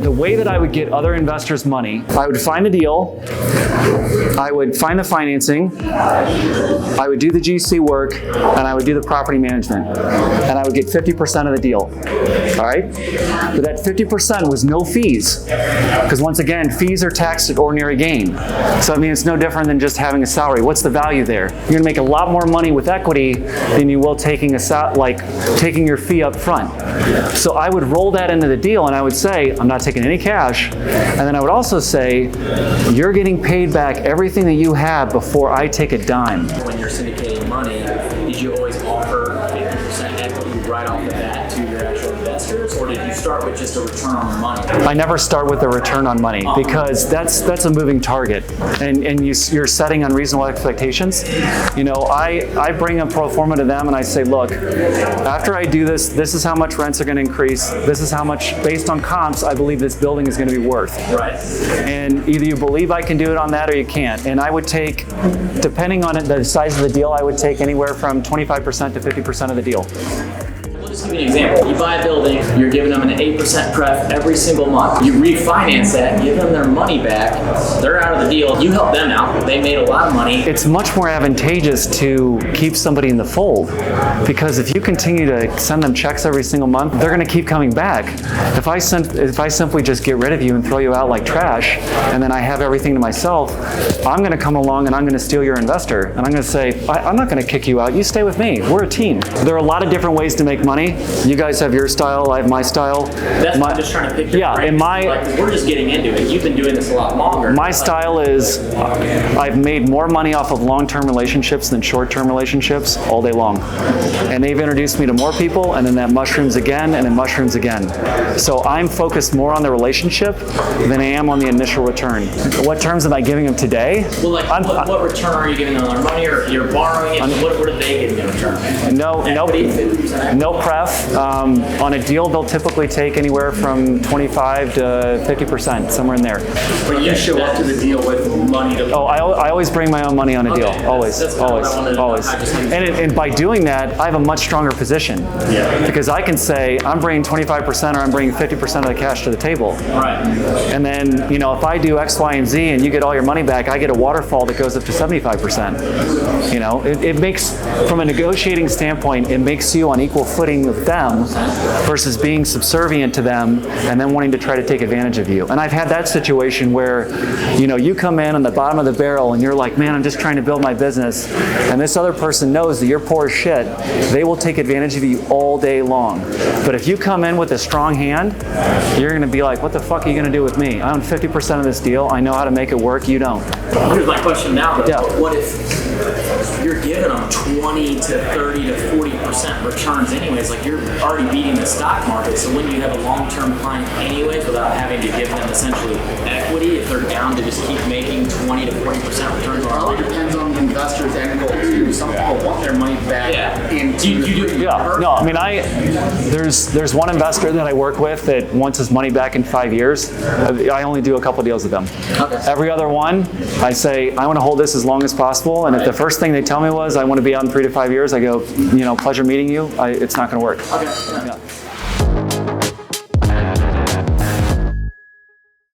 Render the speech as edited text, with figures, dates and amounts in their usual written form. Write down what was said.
the way that I would get other investors money, I would find the deal, I would find the financing, I would do the GC work, and I would do the property management. And I would get 50% of the deal. All right? But that 50% was no fees. Because once again, fees are taxed at ordinary gain. So I mean, it's no different than just having a salary. What's the value there? You're going to make a lot more money with equity than you will taking taking your fee up front. So I would roll that into the deal, and I would say, I'm not taking any cash. And then I would also say, you're getting paid back everything that you have before I take a dime. When you're syndicating money, did you always offer 50% equity right off the bat to your actual investors, or did you start with just a return on the money? I never start with a return on money because that's a moving target, and you're setting unreasonable expectations. You know, I bring a pro forma to them and I say, look, after I do this, this is how much rents are going to increase. This is how much, based on comps, I believe this building is going to be worth. Right. And either you believe I can do it on that or you can't. And I would take, depending on the size of the deal, I would take anywhere from 25% to 50% of the deal. Just give you an example. You buy a building, you're giving them an 8% pref every single month. You refinance that, give them their money back, they're out of the deal. You help them out. They made a lot of money. It's much more advantageous to keep somebody in the fold, because if you continue to send them checks every single month, they're going to keep coming back. If I simply just get rid of you and throw you out like trash, and then I have everything to myself, I'm going to come along and I'm going to steal your investor. And I'm going to say, I'm not going to kick you out. You stay with me. We're a team. There are a lot of different ways to make money. You guys have your style, I have my style. That's why I'm just trying to pick your brain. We're just getting into it. You've been doing this a lot longer. My style is, I've made more money off of long-term relationships than short-term relationships all day long. And they've introduced me to more people, and then that mushrooms again, and then mushrooms again. So I'm focused more on the relationship than I am on the initial return. What terms am I giving them today? Well, like, what return are you giving them on their money, or you're borrowing it? What are they getting in return? No pref. On a deal, they'll typically take anywhere from 25 to 50%, somewhere in there. But you show up to the deal with money to... Oh, I always bring my own money on a deal. Always. And by doing that, I have a much stronger position. Yeah. Because I can say, I'm bringing 25% or I'm bringing 50% of the cash to the table. Right. And then, you know, if I do X, Y, and Z and you get all your money back, I get a waterfall that goes up to 75%. You know, it makes, from a negotiating standpoint, it makes you on equal footing with them versus being subservient to them and then wanting to try to take advantage of you. And I've had that situation where, you know, you come in on the bottom of the barrel and you're like, man, I'm just trying to build my business. And this other person knows that you're poor as shit. They will take advantage of you all day long. But if you come in with a strong hand, you're going to be like, what the fuck are you going to do with me? I own 50% of this deal. I know how to make it work. You don't. Here's my question now, though. Yeah. What if you're giving them 20 to 30 to 40% returns anyways? Like, you're already beating the stock market. So when you have a long-term client anyways, without having to give them essentially equity, if they're down to just keep making 20 to 40% returns, It probably depends on the investor's end goal too. Some people want their money back. Yeah. Do you do it? Yeah. No, I mean, there's one investor that I work with that wants his money back in 5 years. I only do a couple deals with them. Okay. Every other one, I say, I want to hold this as long as possible. And if the first thing they tell me was, I want to be out in 3 to 5 years, I go, you know, pleasure meeting you. It's not going to work. Okay. Yeah.